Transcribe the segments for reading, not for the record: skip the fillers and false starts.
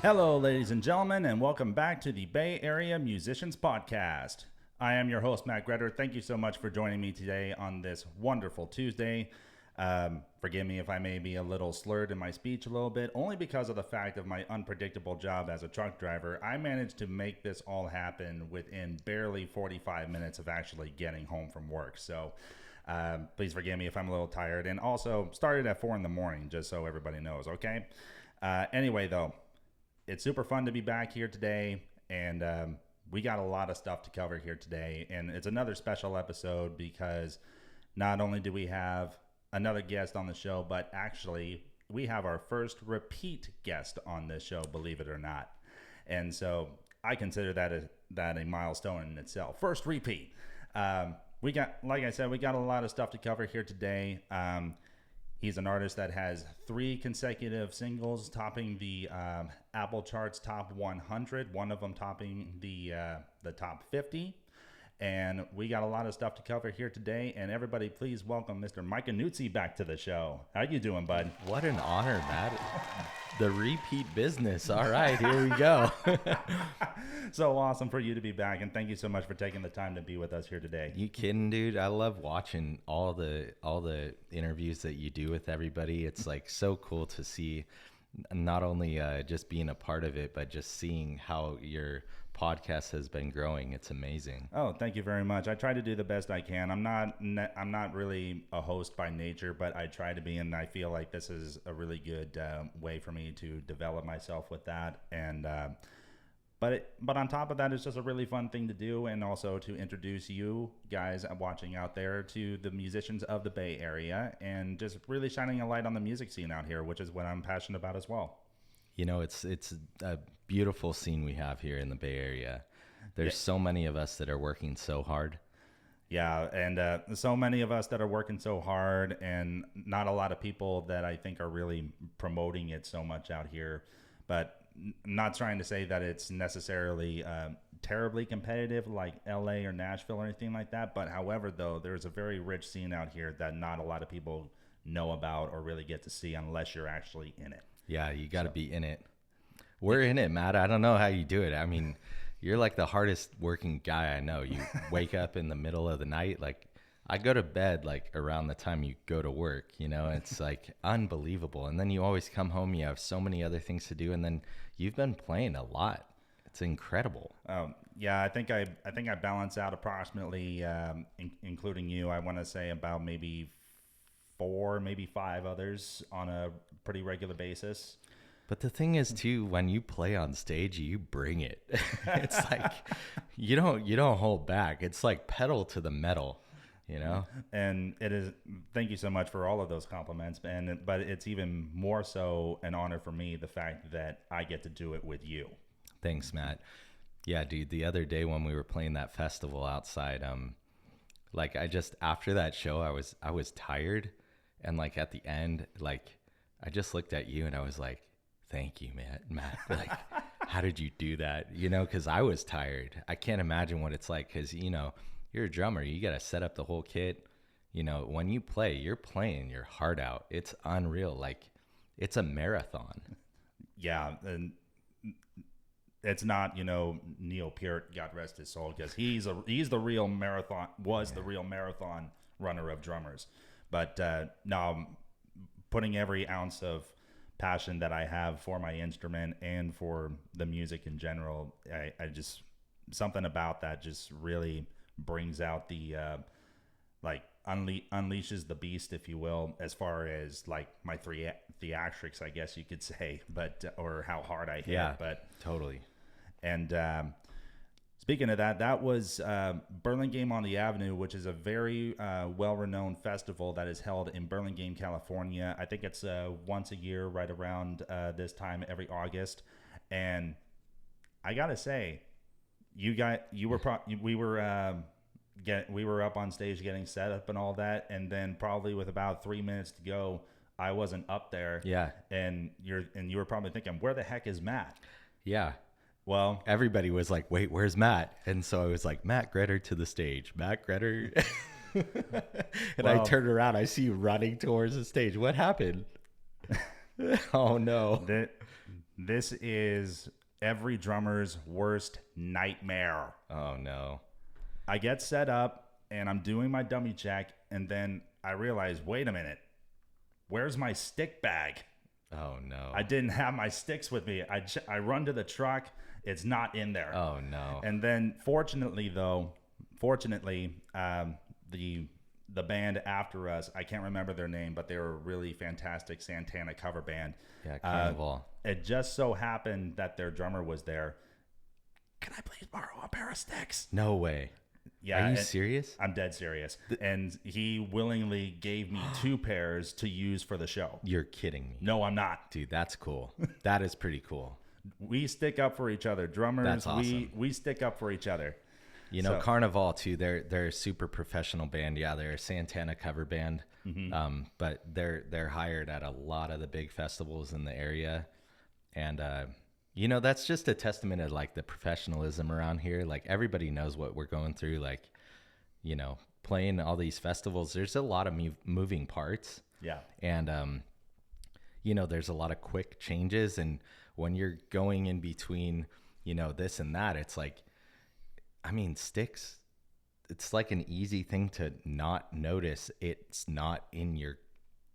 Hello, ladies and gentlemen, and welcome back to the Bay Area Musicians Podcast. I am your host, Matt Greder. Thank you so much for joining me today on this wonderful Tuesday. Forgive me if I may be a little slurred in my speech a little bit, only because of the fact of my unpredictable job as a truck driver. I managed to make this all happen within barely 45 minutes of actually getting home from work. So please forgive me if I'm a little tired. And also started at 4 in the morning, just so everybody knows, okay? Anyway, though, it's super fun to be back here today, and we got a lot of stuff to cover here today. And it's another special episode because not only do we have another guest on the show, but actually we have our first repeat guest on this show, believe it or not. And so I consider that a milestone in itself. First repeat. We got, like I said, we got a lot of stuff to cover here today. He's an artist that has 3 consecutive singles topping the Apple Charts Top 100, one of them topping the Top 50. And we got a lot of stuff to cover here today. And everybody, please welcome Mr. Mike Annuzzi back to the show. How you doing, bud? What an honor, Matt. The repeat business. All right, here we go. So awesome for you to be back, and thank you so much for taking the time to be with us here today. You kidding, dude? I love watching all the interviews that you do with everybody. It's like so cool to see, not only just being a part of it, but just seeing how your podcast has been growing. It's amazing. Oh, thank you very much. I try to do the best I can. I'm not really a host by nature, but I try to be, and I feel like this is a really good way for me to develop myself with that. And but on top of that, it's just a really fun thing to do, and also to introduce you guys watching out there to the musicians of the Bay Area, and just really shining a light on the music scene out here, which is what I'm passionate about as well. You know, it's a beautiful scene we have here in the Bay Area. There's so many of us that are working so hard. Yeah, and so many of us that are working so hard, and not a lot of people that I think are really promoting it so much out here. But I'm not trying to say that it's necessarily terribly competitive like LA or Nashville or anything like that. But however, though, there's a very rich scene out here that not a lot of people know about or really get to see unless you're actually in it. Yeah, you got to be in it. We're in it, Matt. I don't know how you do it. I mean, you're like the hardest working guy I know. You wake up in the middle of the night. Like, I go to bed like around the time you go to work, you know. It's like unbelievable. And then you always come home, you have so many other things to do, and then you've been playing a lot. It's incredible. Yeah, I think I balance out approximately, including you, I want to say about maybe 4, maybe 5 others on a pretty regular basis. But the thing is, too, when you play on stage, you bring it. It's like you don't hold back. It's like pedal to the metal, you know. And it is. Thank you so much for all of those compliments. But it's even more so an honor for me, the fact that I get to do it with you. Thanks, Matt. Yeah, dude. The other day when we were playing that festival outside, like after that show, I was tired, and like at the end, like I just looked at you and I was like, thank you, Matt. Like, how did you do that? You know, because I was tired. I can't imagine what it's like because, you know, you're a drummer. You got to set up the whole kit. You know, when you play, you're playing your heart out. It's unreal. Like, it's a marathon. Yeah, and it's not, you know, Neil Peart, God rest his soul, because he's the real marathon, the real marathon runner of drummers. But no, putting every ounce of passion that I have for my instrument and for the music in general, I just, something about that just really brings out the unleashes the beast, if you will, as far as like my theatrics, I guess you could say, but or how hard I hit. Yeah, but totally. And speaking of that was Burlingame on the Avenue, which is a very well-renowned festival that is held in Burlingame, California. I think it's once a year, right around this time every August. And I gotta say, we were up on stage getting set up and all that, and then probably with about 3 minutes to go, I wasn't up there. Yeah. And you were probably thinking, where the heck is Matt? Yeah. Well, everybody was like, wait, where's Matt? And so I was like, Matt Greder to the stage. Matt Greder. And I turned around. I see you running towards the stage. What happened? Oh, no. This is every drummer's worst nightmare. Oh no. I get set up and I'm doing my dummy check, and then I realize, wait a minute, where's my stick bag? Oh no. I didn't have my sticks with me. I run to the truck, it's not in there. Oh no. And then fortunately, the band after us, I can't remember their name, but they were a really fantastic Santana cover band. Yeah, Carnival. It just so happened that their drummer was there. Can I please borrow a pair of sticks? No way. Yeah. Are you serious? I'm dead serious. And he willingly gave me 2 pairs to use for the show. You're kidding me. No, I'm not. Dude, that's cool. That is pretty cool. We stick up for each other. Drummers, That's awesome. we stick up for each other. You know, Carnival too. They're a super professional band. Yeah, they're a Santana cover band. But they're hired at a lot of the big festivals in the area, and you know, that's just a testament of like the professionalism around here. Like everybody knows what we're going through. Like, you know, playing all these festivals, there's a lot of moving parts. Yeah, and you know, there's a lot of quick changes, and when you're going in between, you know, this and that, it's like, I mean, sticks, it's like an easy thing to not notice it's not in your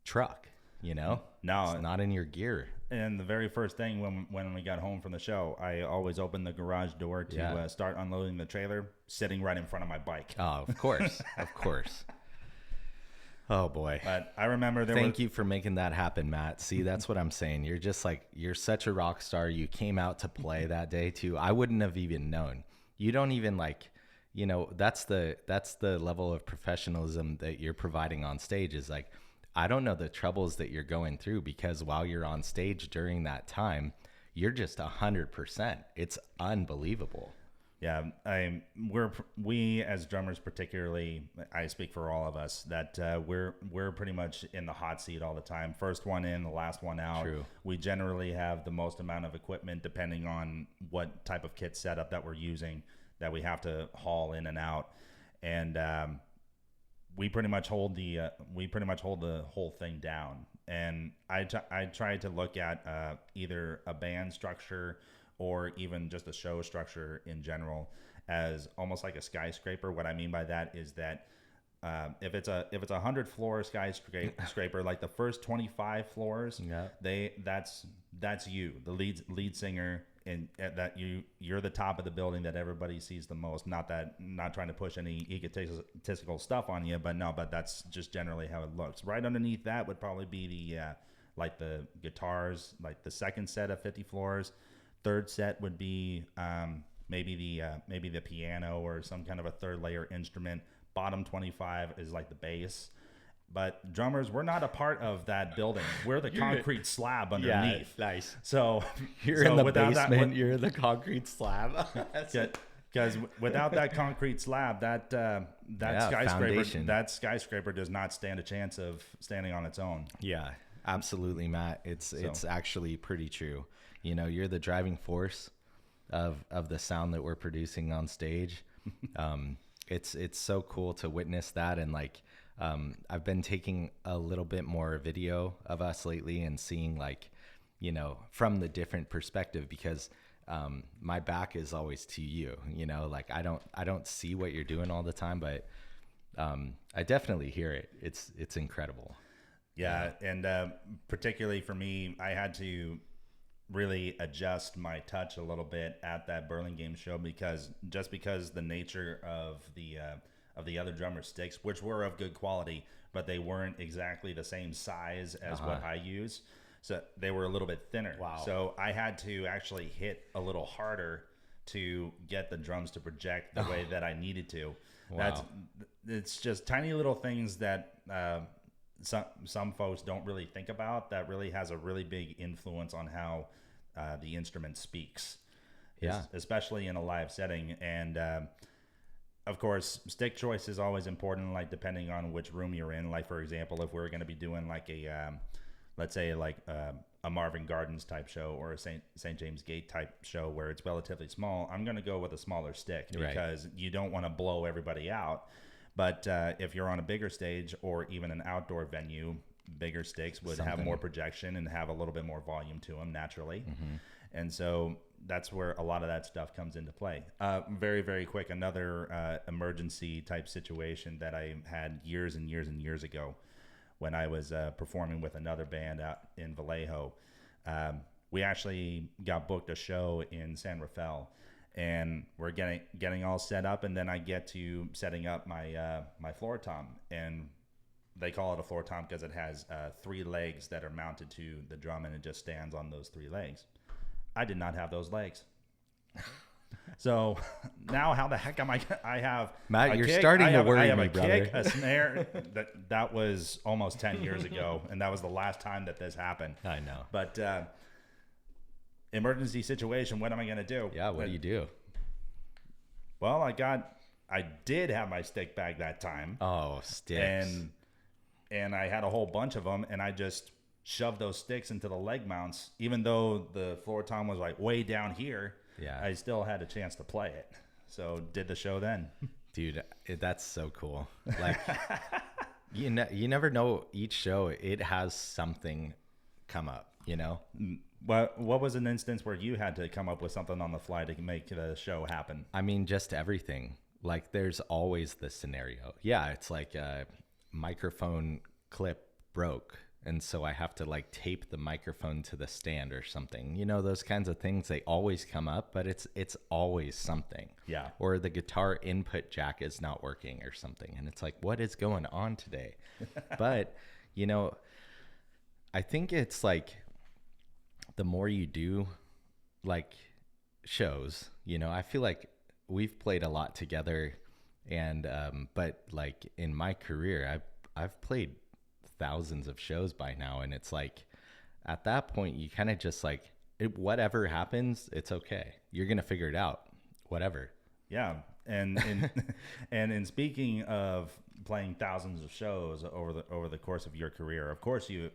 truck, you know? No. It's not in your gear. And the very first thing when we got home from the show, I always opened the garage door to start unloading the trailer, sitting right in front of my bike. Oh, of course. Of course. Oh, boy. But I remember Thank you for making that happen, Matt. See, that's what I'm saying. You're just like, you're such a rock star. You came out to play that day, too. I wouldn't have even known. You don't even like, you know, that's the level of professionalism that you're providing on stage. Is like, I don't know the troubles that you're going through, because while you're on stage during that time, you're just 100%. It's unbelievable. Yeah, we as drummers, particularly, I speak for all of us, that we're pretty much in the hot seat all the time. First one in, the last one out. True. We generally have the most amount of equipment, depending on what type of kit setup that we're using, that we have to haul in and out, and we pretty much hold the whole thing down. And I try to look at either a band structure or even just a show structure in general as almost like a skyscraper. What I mean by that is that if it's a 100-floor skyscraper, like the first 25 floors, that's you, the lead singer, and that you're the top of the building that everybody sees the most. Not trying to push any egotistical stuff on you, but that's just generally how it looks. Right underneath that would probably be the guitars, like the second set of 50 floors. Third set would be maybe the piano or some kind of a third layer instrument. Bottom 25 is like the bass. But drummers, we're not a part of that building. We're the concrete slab underneath. Yeah, nice. So you're in the basement. You're the concrete slab. Because without that concrete slab, that skyscraper does not stand a chance of standing on its own. Yeah, absolutely, Matt. It's actually pretty true. You know, you're the driving force of the sound that we're producing on stage. It's so cool to witness that. And like, I've been taking a little bit more video of us lately and seeing, like, you know, from the different perspective, because my back is always to you, you know, like I don't see what you're doing all the time, but I definitely hear it. It's incredible. Yeah. And particularly for me, I had to really adjust my touch a little bit at that Burlingame show, because the nature of the other drummer sticks, which were of good quality, but they weren't exactly the same size as what I use. So they were a little bit thinner. Wow. So I had to actually hit a little harder to get the drums to project the way that I needed to. Wow. It's just tiny little things that some folks don't really think about, that really has a really big influence on how the instrument speaks. Yeah. Especially in a live setting. And of course, stick choice is always important, like depending on which room you're in. Like, for example, if we're going to be doing like a let's say like a Marvin Gardens type show or a St. James Gate type show where it's relatively small, I'm going to go with a smaller stick, because you don't want to blow everybody out. But if you're on a bigger stage or even an outdoor venue, bigger sticks would have more projection and have a little bit more volume to them naturally. And so that's where a lot of that stuff comes into play. Very, very quick, another emergency type situation that I had years and years and years ago when I was performing with another band out in Vallejo. We actually got booked a show in San Rafael, and we're getting all set up, and then I get to setting up my floor tom, and they call it a floor tom because it has 3 legs that are mounted to the drum, and it just stands on those 3 legs. I did not have those legs. So now how the heck am I have Matt, you're starting to worry me, brother. I have a kick, a snare. That was almost 10 years ago, and that was the last time that this happened. I know. But emergency situation, what am I going to do? Yeah, what do you do? Well, I did have my stick bag that time. Oh, sticks. And I had a whole bunch of them, and I just shoved those sticks into the leg mounts. Even though the floor tom was like way down here, yeah, I still had a chance to play it. So did the show then. Dude, that's so cool. Like, you never know, each show, it has something come up, you know? What was an instance where you had to come up with something on the fly to make the show happen? I mean, just everything. Like, there's always the scenario. Yeah, it's like a microphone clip broke, and so I have to like tape the microphone to the stand or something. You know, those kinds of things, they always come up, but it's always something. Yeah. Or the guitar input jack is not working or something, and it's like, what is going on today? But, you know, I think it's like the more you do like shows, you know, I feel like we've played a lot together, and but like in my career, I've played thousands of shows by now, and it's like at that point you kind of just like whatever happens, it's okay. You're gonna figure it out, whatever. Yeah, and and in speaking of playing thousands of shows over the course of your career, of course you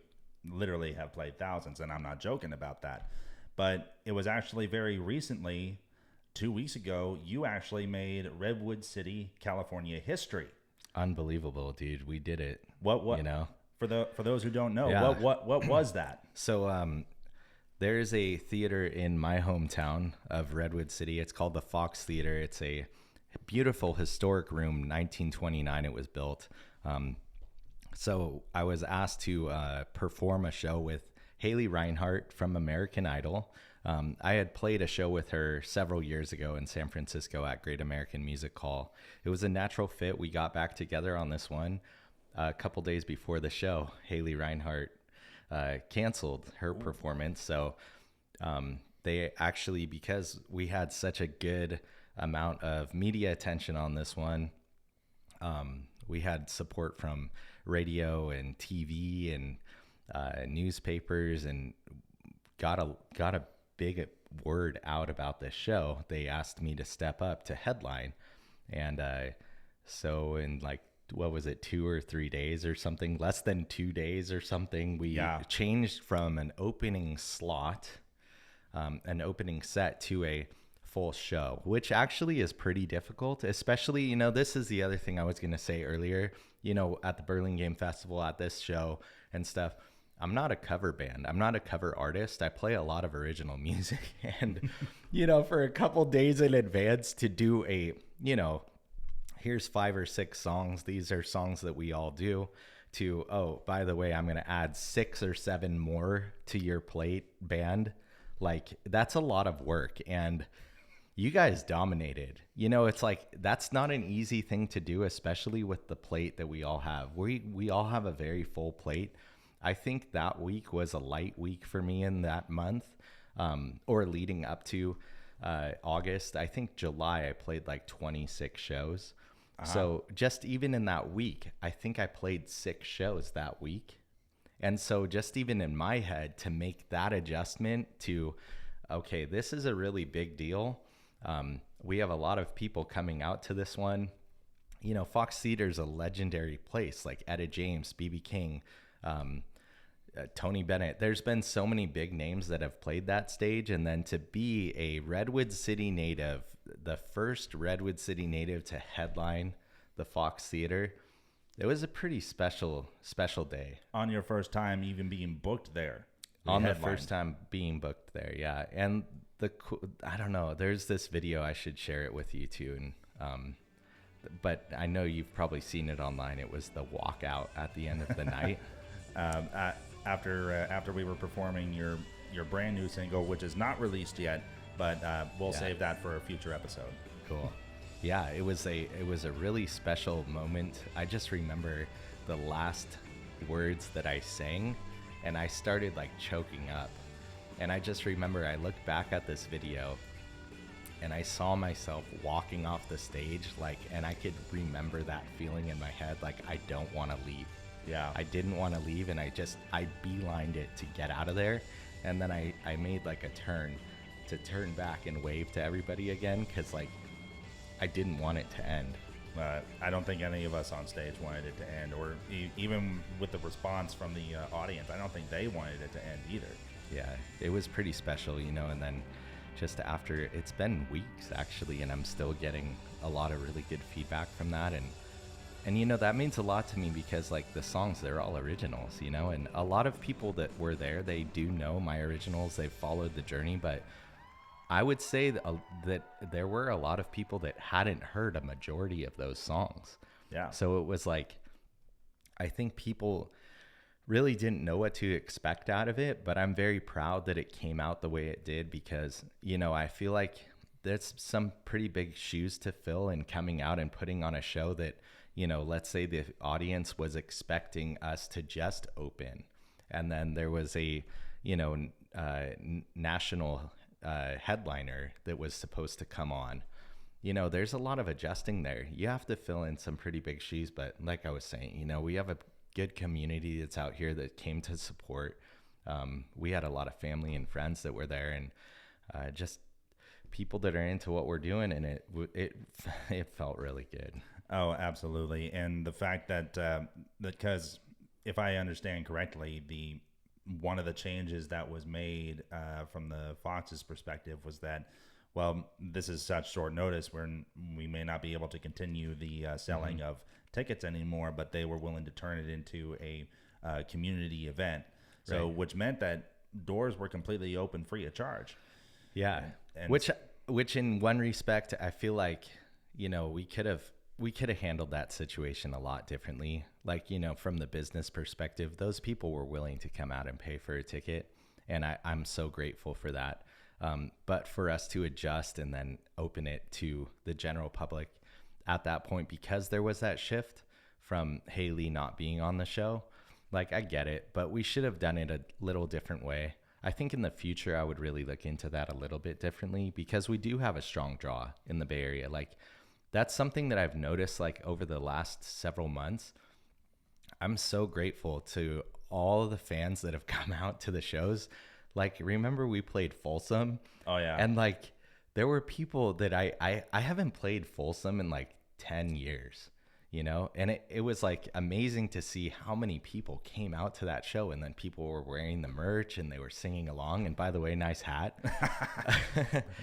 literally have played thousands, and I'm not joking about that. But it was actually very recently, 2 weeks ago, you actually made Redwood City, California history. Unbelievable, dude. We did it. What you know? For those who don't know, Yeah. what was that? So there is a theater in my hometown of Redwood City. It's called the Fox Theater. It's a beautiful historic room. 1929 it was built. So I was asked to perform a show with Haley Reinhart from American Idol. I had played a show with her several years ago in San Francisco at Great American Music Hall. It was a natural fit. We got back together on this one. A couple days before the show, Haley Reinhart canceled her performance. So they actually, because we had such a good amount of media attention on this one, we had support from radio and TV and newspapers, and got a big word out about this show. They asked me to step up to headline, and so in like, what was it, 2 or 3 days or something, less than 2 days or something, we changed from an opening slot, an opening set, to a full show, which actually is pretty difficult, especially, you know, this is the other thing I was going to say earlier, you know, at the Burlingame Festival, at this show and stuff, I'm not a cover band. I'm not a cover artist. I play a lot of original music, and, you know, for a couple days in advance to do a, you know, here's 5 or 6 songs. These are songs that we all do, to, oh, by the way, I'm going to add 6 or 7 more to your plate, band. Like, that's a lot of work, and you guys dominated. You know, it's like, that's not an easy thing to do, especially with the plate that we all have. We all have a very full plate. I think that week was a light week for me in that month, or leading up to August. I think July I played like 26 shows. So just even in that week, I think I played 6 shows that week. And so just even in my head, to make that adjustment to, okay, this is a really big deal. We have a lot of people coming out to this one. You know, Fox Theater is a legendary place, like Etta James, B.B. King, Tony Bennett. There's been so many big names that have played that stage. And then to be a Redwood City native, the first Redwood City native to headline the Fox Theater, it was a pretty special day. On your first time even being booked there. on the first time being booked there. Yeah. And I don't know, there's this video, I should share it with you too. And, but I know you've probably seen it online. It was the walkout at the end of the night. After we were performing your brand new single, which is not released yet, but we'll save that for a future episode. Cool. Yeah, it was a really special moment. I just remember the last words that I sang, and I started like choking up. And I just remember I looked back at this video and I saw myself walking off the stage, like, and I could remember that feeling in my head, like, I don't want to leave. Yeah. I didn't want to leave, and I beelined it to get out of there. And then I made like a turn to turn back and wave to everybody again, because like I didn't want it to end. I don't think any of us on stage wanted it to end, or even with the response from the audience, I don't think they wanted it to end either. Yeah, it was pretty special, you know. And then just after, it's been weeks actually, and I'm still getting a lot of really good feedback from that. And you know, that means a lot to me, because like the songs, they're all originals, you know, and a lot of people that were there, they do know my originals, they've followed the journey, but I would say that there were a lot of people that hadn't heard a majority of those songs. Yeah. So it was like, I think people really didn't know what to expect out of it, but I'm very proud that it came out the way it did, because, you know, I feel like there's some pretty big shoes to fill in coming out and putting on a show that, you know, let's say the audience was expecting us to just open, and then there was a, you know, national headliner that was supposed to come on. You know, there's a lot of adjusting there. You have to fill in some pretty big shoes, but like I was saying, you know, we have a good community that's out here that came to support. We had a lot of family and friends that were there, and just people that are into what we're doing, and it felt really good. Oh, absolutely. And the fact that because if I understand correctly, one of the changes that was made from the Fox's perspective was that, well, this is such short notice where we may not be able to continue the selling of tickets anymore, but they were willing to turn it into a community event. So, right. Which meant that doors were completely open, free of charge. Yeah. And which in one respect, I feel like, you know, we could have handled that situation a lot differently. Like, you know, from the business perspective, those people were willing to come out and pay for a ticket, and I'm so grateful for that. But for us to adjust and then open it to the general public at that point, because there was that shift from Haley not being on the show, like, I get it, but we should have done it a little different way. I think in the future, I would really look into that a little bit differently, because we do have a strong draw in the Bay Area. Like, that's something that I've noticed, like, over the last several months. I'm so grateful to all of the fans that have come out to the shows. Like, remember we played Folsom? Oh, yeah. And, like, there were people that I haven't played Folsom in, like, 10 years, you know? And it was, like, amazing to see how many people came out to that show. And then people were wearing the merch and they were singing along. And by the way, nice hat.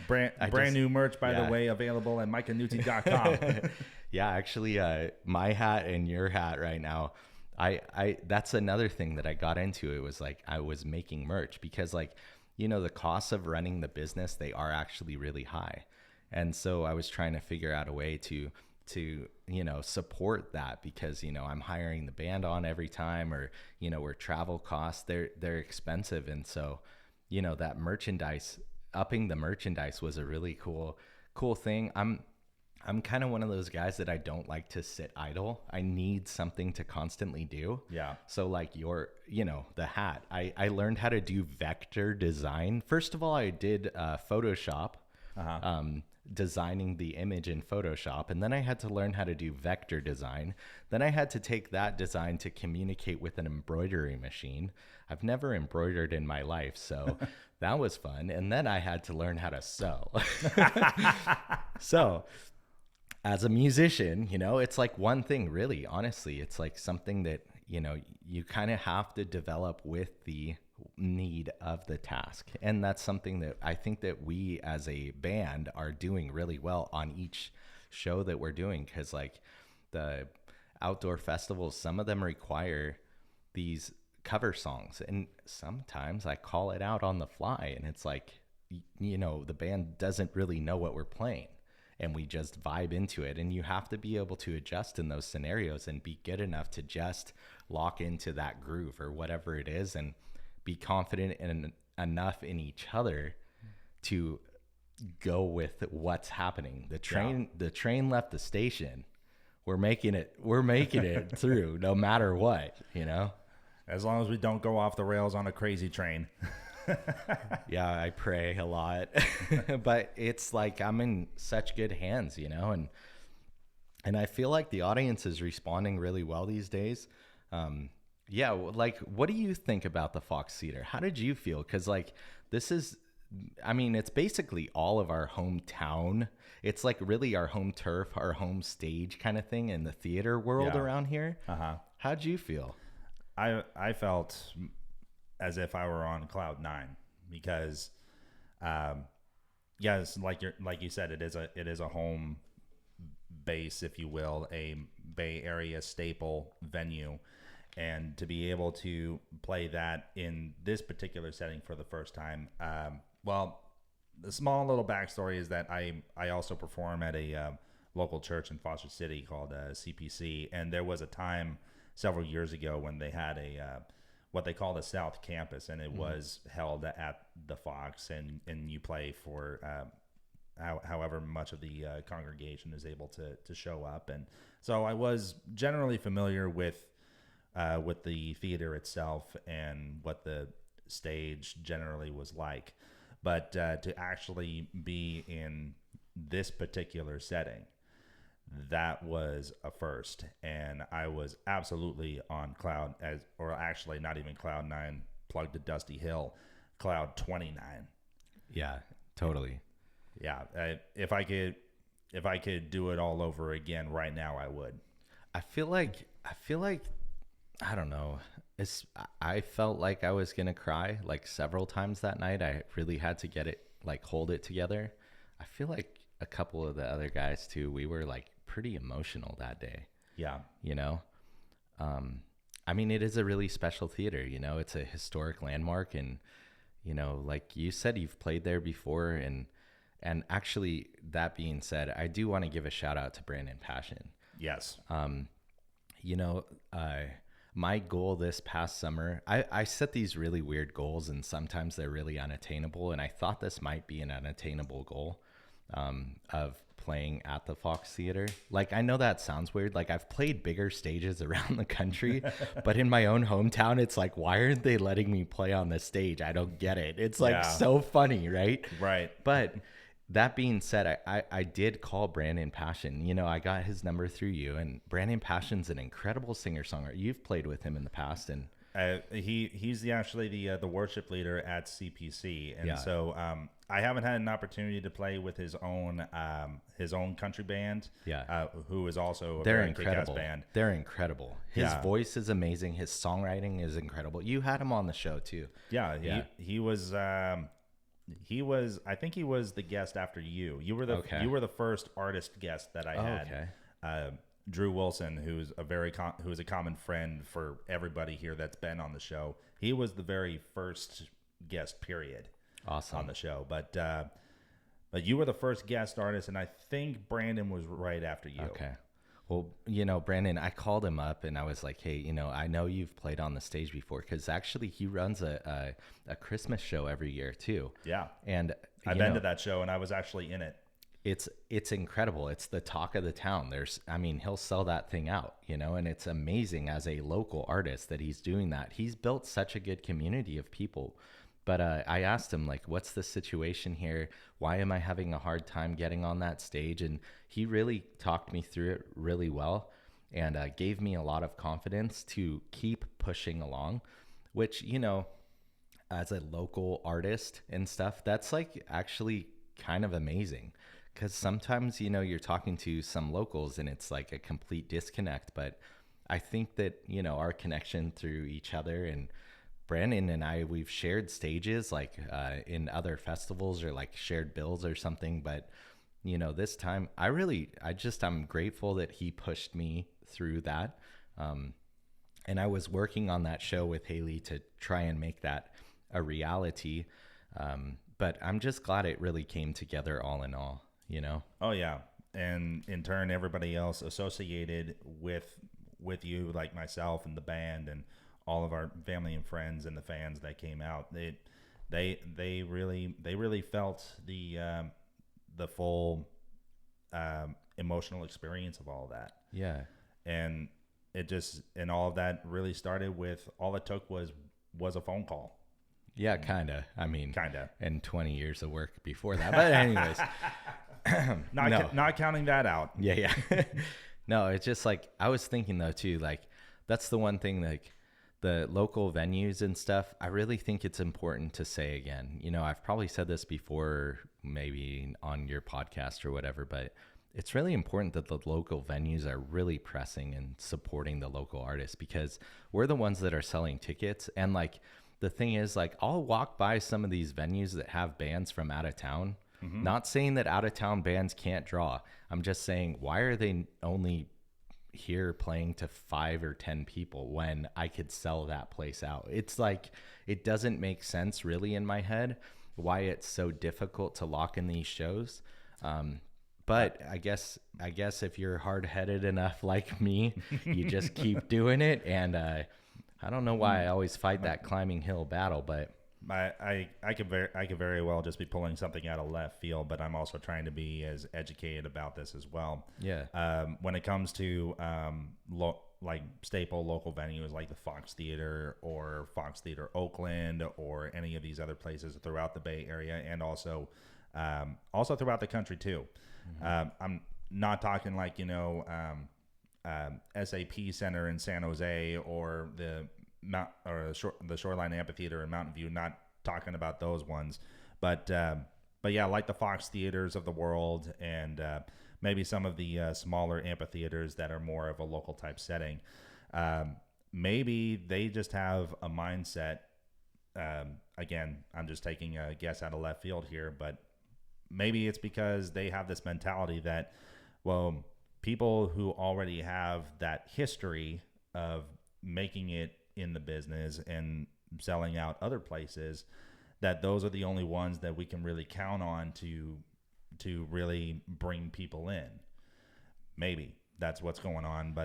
brand new merch, by the way, available at MikeAnnuzzi.com. Yeah, actually, my hat and your hat right now, I that's another thing that I got into. It was like I was making merch, because, like, you know, the costs of running the business, they are actually really high. And so I was trying to figure out a way to you know, support that, because, you know, I'm hiring the band on every time, or, you know, where travel costs, they're expensive. And so, you know, that merchandise, upping the merchandise was a really cool thing. I'm kind of one of those guys that I don't like to sit idle. I need something to constantly do. Yeah. So like you know, the hat, I learned how to do vector design. First of all, I did Photoshop, designing the image in Photoshop. And then I had to learn how to do vector design. Then I had to take that design to communicate with an embroidery machine. I've never embroidered in my life, so that was fun. And then I had to learn how to sew. So as a musician, you know, it's like one thing, really, honestly. It's like something that, you know, you kind of have to develop with the need of the task. And that's something that I think that we as a band are doing really well on each show that we're doing, because, like, the outdoor festivals, some of them require these cover songs, and sometimes I call it out on the fly, and it's like, the band doesn't really know what we're playing, and we just vibe into it. And you have to be able to adjust in those scenarios and be good enough to just lock into that groove or whatever it is, and be confident in enough in each other to go with what's happening. The train left the station. We're making it through no matter what, As long as we don't go off the rails on a crazy train. Yeah, I pray a lot. But it's like I'm in such good hands, and I feel like the audience is responding really well these days. Yeah, like, what do you think about the Fox Theater? How did you feel? Because, like, this is, it's basically all of our hometown. It's like really our home turf, our home stage kind of thing in the theater world around here. How'd you feel? I felt as if I were on cloud nine because, yes, like you said, it is a home base, if you will, a Bay Area staple venue, and to be able to play that in this particular setting for the first time. Well, the small little backstory is that I also perform at a local church in Foster City called CPC, and there was a time several years ago when they had a what they call the South Campus, and it was held at the Fox, and you play for however much of the congregation is able to show up. And so I was generally familiar with the theater itself and what the stage generally was like. But to actually be in this particular setting, that was a first, and I was absolutely on actually not even cloud 9, plugged to Dusty Hill, cloud 29. Yeah, totally. Yeah, if I could do it all over again right now, I would. I feel like I don't know. I felt like I was gonna cry like several times that night. I really had to get it, like, hold it together. I feel like a couple of the other guys too, we were like pretty emotional that day. Yeah. It is a really special theater, it's a historic landmark, and, like you said, you've played there before. And actually, that being said, I do want to give a shout out to Brandon Passion. Yes. My goal this past summer, I set these really weird goals, and sometimes they're really unattainable. And I thought this might be an unattainable goal, of playing at the Fox Theater. Like, I know that sounds weird. Like, I've played bigger stages around the country, but in my own hometown, it's like, why aren't they letting me play on the stage? I don't get it. It's like so funny, right? Right. But that being said, I did call Brandon Passion. I got his number through you, and Brandon Passion's an incredible singer-songwriter. You've played with him in the past, and he's actually the worship leader at CPC, and so I haven't had an opportunity to play with his own country band. Who is also a very kick-ass band. They're incredible. His voice is amazing. His songwriting is incredible. You had him on the show too. He was. I think he was the guest after you. You were the first artist guest that I had. Okay. Drew Wilson, who's a common friend for everybody here that's been on the show. He was the very first guest, period. Awesome. On the show, but you were the first guest artist, and I think Brandon was right after you. Okay. Well, Brandon, I called him up and I was like, hey, I know you've played on the stage before, because actually he runs a Christmas show every year too. Yeah. And I've been to that show, and I was actually in it. It's incredible. It's the talk of the town. He'll sell that thing out, and it's amazing as a local artist that he's doing that. He's built such a good community of people. But I asked him, like, what's the situation here? Why am I having a hard time getting on that stage? And he really talked me through it really well, and gave me a lot of confidence to keep pushing along, which, as a local artist and stuff, that's like actually kind of amazing. Because sometimes, you're talking to some locals and it's like a complete disconnect. But I think that, our connection through each other, and Brandon and I, we've shared stages like in other festivals, or like shared bills or something. But, this time I'm grateful that he pushed me through that. And I was working on that show with Haley to try and make that a reality. But I'm just glad it really came together all in all, you know? Oh yeah. And in turn, everybody else associated with you, like myself and the band and all of our family and friends and the fans that came out, they really felt the full emotional experience of all of that. Yeah. And and all of that really started with, all it took was a phone call. Yeah, kind of. I mean, Kinda. And 20 years of work before that. But anyways, not counting that out. yeah. No, it's just like, I was thinking though too, like that's the one thing, like the local venues and stuff, I really think it's important to say again, you know, I've probably said this before, maybe on your podcast or whatever, but it's really important that the local venues are really pressing and supporting the local artists, because we're the ones that are selling tickets. And like, the thing is, like, I'll walk by some of these venues that have bands from out of town. Mm-hmm. Not saying that out of town bands can't draw. I'm just saying, why are they only here playing to 5 or 10 people when I could sell that place out? It's like, it doesn't make sense really in my head why it's so difficult to lock in these shows. But I guess if you're hard-headed enough like me, you just keep doing it. And I don't know why I always fight that climbing hill battle, but I could very well just be pulling something out of left field, but I'm also trying to be as educated about this as well. Yeah. When it comes to like staple local venues like the Fox Theater or Fox Theater Oakland or any of these other places throughout the Bay Area, and also throughout the country too. Mm-hmm. I'm not talking like, you know, SAP Center in San Jose or the Shoreline Amphitheater in Mountain View. Not talking about those ones, but yeah, like the Fox Theaters of the world, and maybe some of the smaller amphitheaters that are more of a local type setting. Maybe they just have a mindset. Again, I'm just taking a guess out of left field here, but maybe it's because they have this mentality that, well, people who already have that history of making it in the business and selling out other places, that those are the only ones that we can really count on to really bring people in. Maybe that's what's going on,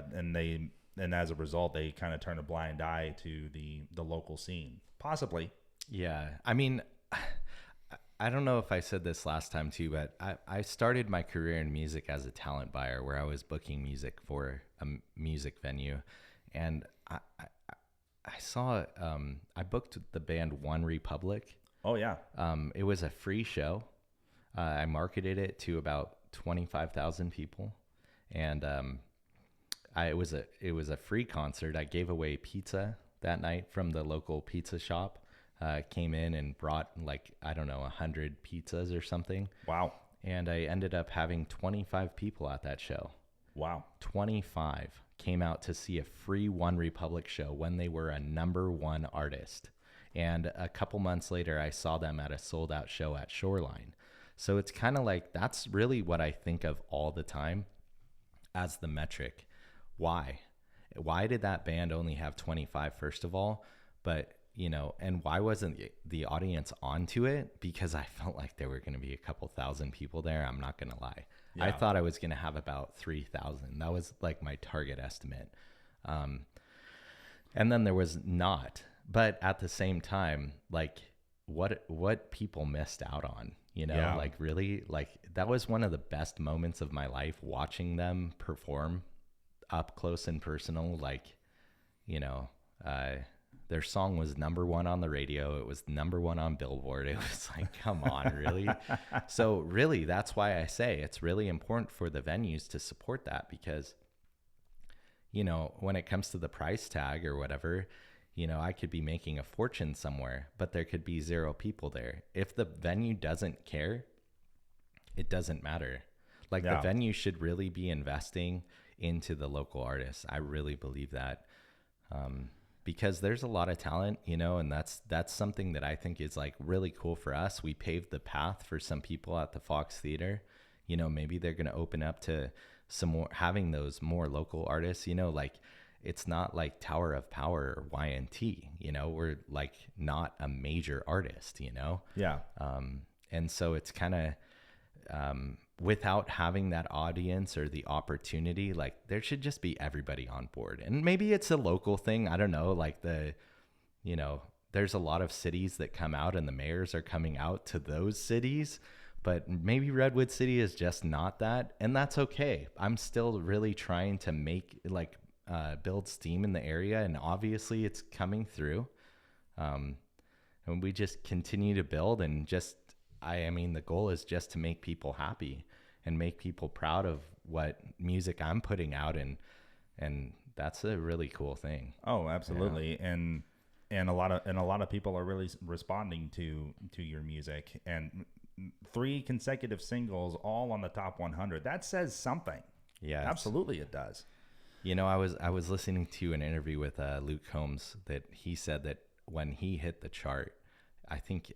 and as a result, they kind of turn a blind eye to the local scene, possibly. Yeah, I mean, I don't know if I said this last time too, but I started my career in music as a talent buyer, where I was booking music for a music venue. And I saw, I booked the band One Republic. Oh yeah. It was a free show. I marketed it to about 25,000 people. And it was a free concert. I gave away pizza that night from the local pizza shop. Came in and brought, like, I don't know, 100 pizzas or something. Wow. And I ended up having 25 people at that show. Wow. 25 came out to see a free One Republic show when they were a #1 artist. And a couple months later, I saw them at a sold out show at Shoreline. So it's kind of like, that's really what I think of all the time as the metric. Why did that band only have 25, first of all? But, you know, and why wasn't the audience onto it? Because I felt like there were going to be a couple thousand people there. I'm not going to lie. Yeah. I thought I was going to have about 3,000. That was like my target estimate. And then there was not. But at the same time, like, what people missed out on, you know, yeah. Like, really, like, that was one of the best moments of my life, watching them perform up close and personal. Like, you know, their song was #1 on the radio. It was #1 on Billboard. It was like, come on, really? So really, that's why I say it's really important for the venues to support that, because, you know, when it comes to the price tag or whatever, you know, I could be making a fortune somewhere, but there could be 0 people there. If the venue doesn't care, it doesn't matter. Like, yeah. The venue should really be investing into the local artists. I really believe that. Because there's a lot of talent, you know, and that's something that I think is, like, really cool for us. We paved the path for some people at the Fox Theater. You know, maybe they're going to open up to some more, having those more local artists, you know, like, it's not like Tower of Power or YNT, you know, we're like not a major artist, you know? Yeah. And so it's kind of, without having that audience or the opportunity, like there should just be everybody on board. And maybe it's a local thing. I don't know, like you know, there's a lot of cities that come out and the mayors are coming out to those cities, but maybe Redwood City is just not that. And that's okay. I'm still really trying to make build steam in the area. And obviously it's coming through. And we just continue to build and just, I mean, the goal is just to make people happy and make people proud of what music I'm putting out. And that's a really cool thing. Oh, absolutely. Yeah. And a lot of people are really responding to your music, and 3 consecutive singles all on the top 100. That says something. Yeah, absolutely it does. You know, I was listening to an interview with Luke Combs that he said that when he hit the chart, I think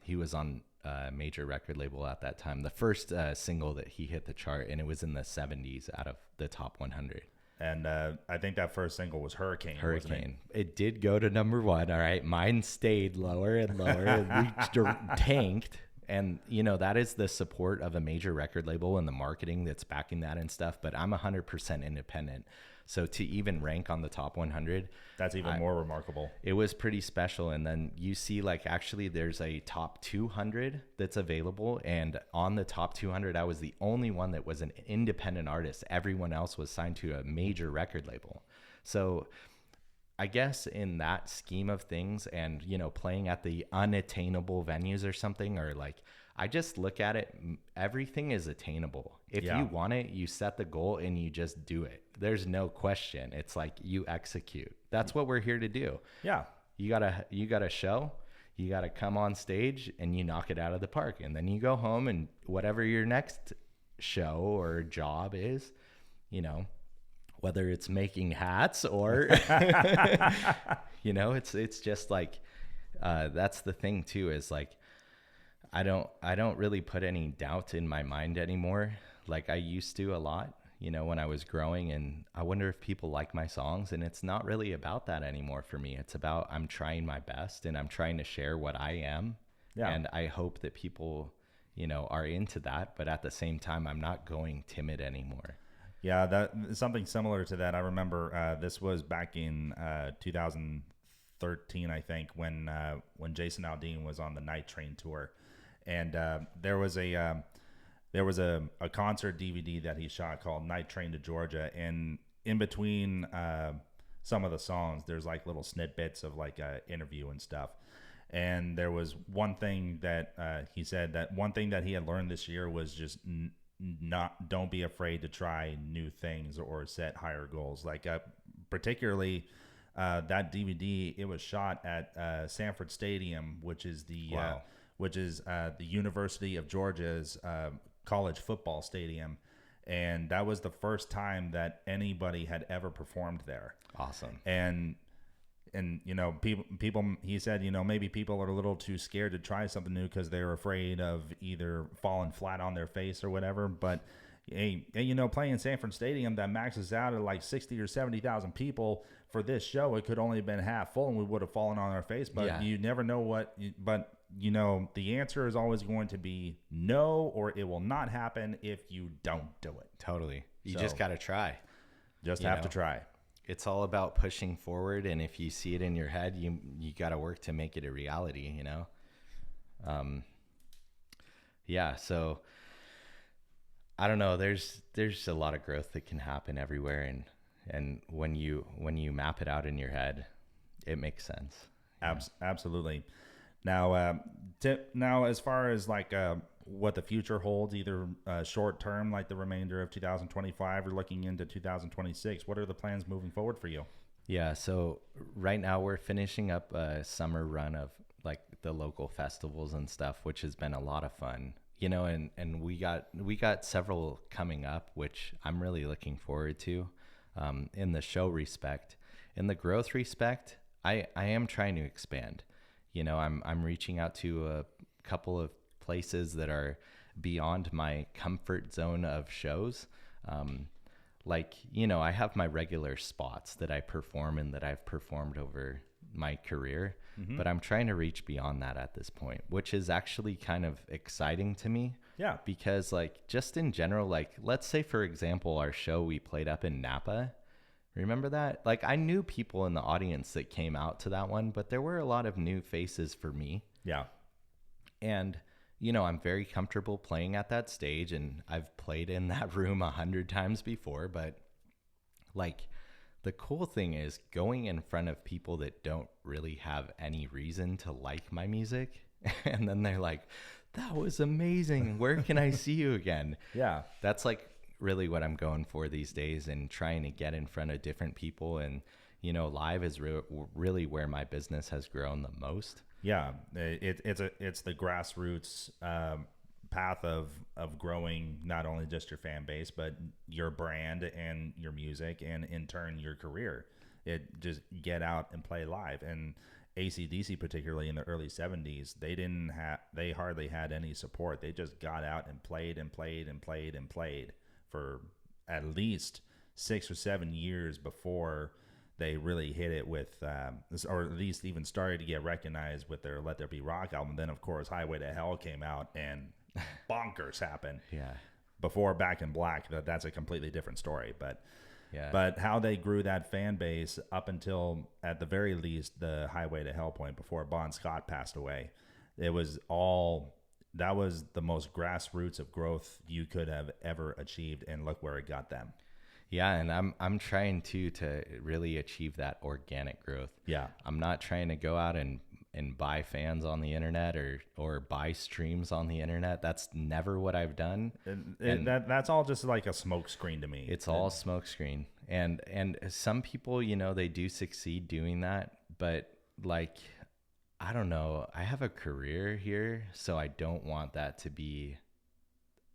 he was on a major record label at that time. The first single that he hit the chart, and it was in the 70s out of the top 100. And I think that first single was Hurricane. Hurricane. It did go to number 1. All right. Mine stayed lower and lower and we tanked. And, you know, that is the support of a major record label and the marketing that's backing that and stuff. But I'm 100% independent. So to even rank on the top 100, that's even more remarkable. It was pretty special. And then you see, like, actually there's a top 200 that's available. And on the top 200, I was the only one that was an independent artist. Everyone else was signed to a major record label. So I guess in that scheme of things, and, you know, playing at the unattainable venues or something, or like, I just look at it, everything is attainable. If you want it, you set the goal and you just do it. There's no question. It's like you execute. That's what we're here to do. Yeah. You gotta show, you gotta come on stage and you knock it out of the park. And then you go home and whatever your next show or job is, you know, whether it's making hats or, you know, it's just like, that's the thing too, is like, I don't really put any doubt in my mind anymore. Like I used to a lot, you know, when I was growing, and I wonder if people like my songs, and it's not really about that anymore for me. It's about, I'm trying my best and I'm trying to share what I am. Yeah. And I hope that people, you know, are into that, but at the same time, I'm not going timid anymore. Yeah, that something similar to that. I remember this was back in 2013, I think, when Jason Aldean was on the Night Train tour, and there was a concert DVD that he shot called Night Train to Georgia, and in between some of the songs, there's like little snippets of like a interview and stuff. And there was one thing that he said, that one thing that he had learned this year was just don't be afraid to try new things or set higher goals. Like particularly that DVD, it was shot at Sanford Stadium, which is the University of Georgia's college football stadium, and that was the first time that anybody had ever performed there. Awesome. And you know, people he said, you know, maybe people are a little too scared to try something new because they're afraid of either falling flat on their face or whatever. But hey, you know, playing Sanford Stadium that maxes out at like 60 or 70,000 people, for this show it could only have been half full and we would have fallen on our face. But you never know but you know, the answer is always going to be no, or it will not happen if you don't do it. Totally. You just got to try. Just have to try. It's all about pushing forward, and if you see it in your head, you got to work to make it a reality, you know? Yeah, so I don't know, there's a lot of growth that can happen everywhere, and when you map it out in your head, it makes sense. Absolutely. Now, now as far as like what the future holds, either short term, like the remainder of 2025, or looking into 2026, what are the plans moving forward for you? Yeah, so right now we're finishing up a summer run of like the local festivals and stuff, which has been a lot of fun, you know, and we got several coming up, which I'm really looking forward to. In the show respect, in the growth respect, I am trying to expand. You know, I'm reaching out to a couple of places that are beyond my comfort zone of shows. like, you know, I have my regular spots that I perform and that I've performed over my career, but I'm trying to reach beyond that at this point, which is actually kind of exciting to me. Yeah. Because like just in general, like let's say for example, our show we played up in Napa. Remember that? Like I knew people in the audience that came out to that one, but there were a lot of new faces for me. Yeah. And you know, I'm very comfortable playing at that stage, and I've played in that room 100 times before, but like the cool thing is going in front of people that don't really have any reason to like my music. And then they're like, that was amazing. Where can I see you again? Yeah. That's like really what I'm going for these days, and trying to get in front of different people. And, you know, live is really where my business has grown the most. Yeah. It's the grassroots path of growing not only just your fan base, but your brand and your music, and in turn your career. It just get out and play live. And AC/DC, particularly in the early 70s, they hardly had any support. They just got out and played and played and played and played for at least 6 or 7 years before they really hit it with, or at least even started to get recognized with their Let There Be Rock album. Then, of course, Highway to Hell came out and bonkers happened. Yeah. Before Back in Black, that's a completely different story. But Yeah. but how they grew that fan base up until, at the very least, the Highway to Hell point before Bon Scott passed away, that was the most grassroots of growth you could have ever achieved, and look where it got them. Yeah, and I'm trying to really achieve that organic growth. Yeah. I'm not trying to go out and buy fans on the internet or buy streams on the internet. That's never what I've done. That's all just like a smoke screen to me. It's all smoke screen. And some people, you know, they do succeed doing that, but like, I don't know. I have a career here, so I don't want that to be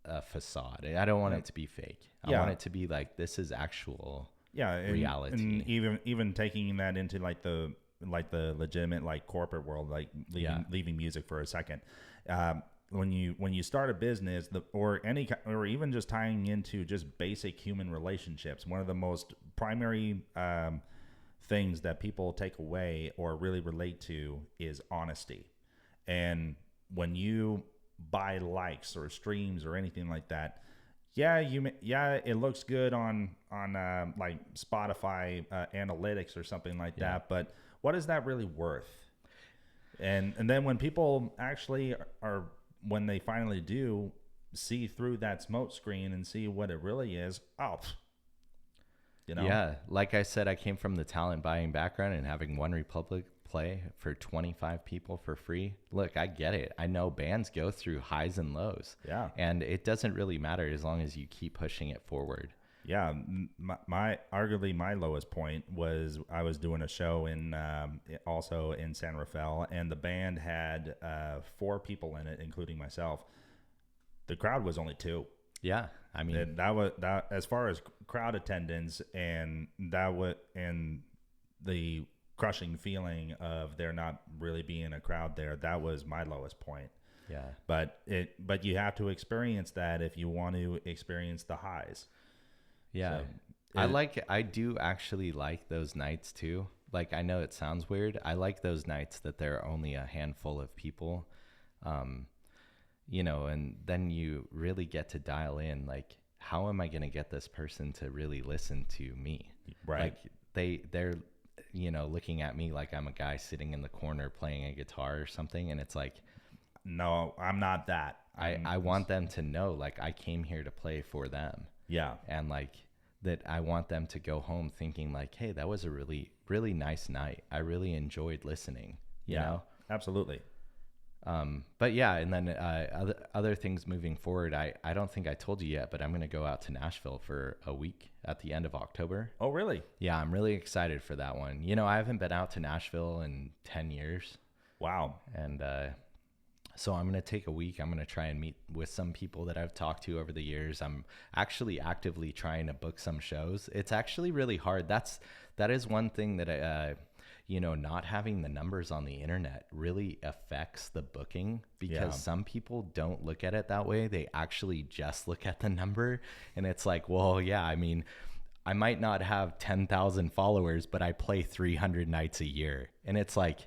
a facade. I don't want it to be fake. I want it to be like, this is actual reality. And even taking that into like the legitimate like corporate world, like leaving music for a second. When you start a business, or even just tying into just basic human relationships, one of the most primary things that people take away or really relate to is honesty. And when you buy likes or streams or anything like that, it looks good on like Spotify analytics or something like that, but what is that really worth? And then when people actually are, when they finally do see through that smoke screen and see what it really is, you know? Yeah, like I said, I came from the talent buying background, and having One Republic play for 25 people for free. Look, I get it. I know bands go through highs and lows. Yeah. And it doesn't really matter as long as you keep pushing it forward. Yeah, arguably my lowest point was I was doing a show also in San Rafael, and the band had 4 people in it, including myself. The crowd was only 2. Yeah, I mean that as far as crowd attendance, and the crushing feeling of there not really being a crowd there, that was my lowest point. Yeah, but you have to experience that if you want to experience the highs. Yeah. So I do actually like those nights too. Like, I know it sounds weird. I like those nights that there are only a handful of people, you know, and then you really get to dial in, like, how am I going to get this person to really listen to me? Right. Like they're, you know, looking at me like I'm a guy sitting in the corner playing a guitar or something. And it's like, no, I'm not that. I want them to know, like, I came here to play for them. Yeah. And like that, I want them to go home thinking like, hey, that was a really, really nice night. I really enjoyed listening, you know? Absolutely. But yeah. And then, other things moving forward, I don't think I told you yet, but I'm going to go out to Nashville for a week at the end of October. Oh, really? Yeah. I'm really excited for that one. You know, I haven't been out to Nashville in 10 years. Wow. And, so I'm going to take a week. I'm going to try and meet with some people that I've talked to over the years. I'm actually actively trying to book some shows. It's actually really hard. That is one thing that you know, not having the numbers on the internet really affects the booking, because some people don't look at it that way. They actually just look at the number, and it's like, well, yeah, I mean, I might not have 10,000 followers, but I play 300 nights a year. And it's like,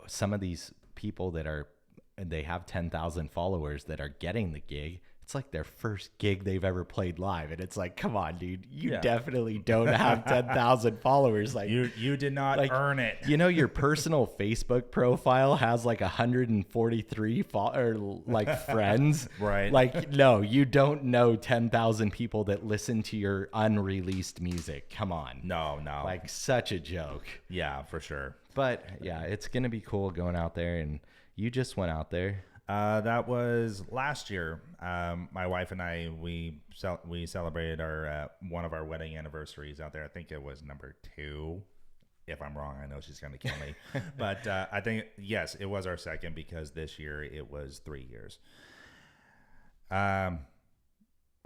some of these people they have 10,000 followers that are getting the gig. It's like their first gig they've ever played live. And it's like, come on, dude, you definitely don't have 10,000 followers. Like you did not earn it. Your personal Facebook profile has like 143 friends. Right. Like, no, you don't know 10,000 people that listen to your unreleased music. Come on. No. Like, such a joke. Yeah, for sure. But yeah, it's going to be cool going out there. And you just went out there. That was last year. My wife and I, we celebrated our one of our wedding anniversaries out there. I think it was number 2. If I'm wrong, I know she's going to kill me. But I think, yes, it was our second because this year it was 3 years. Or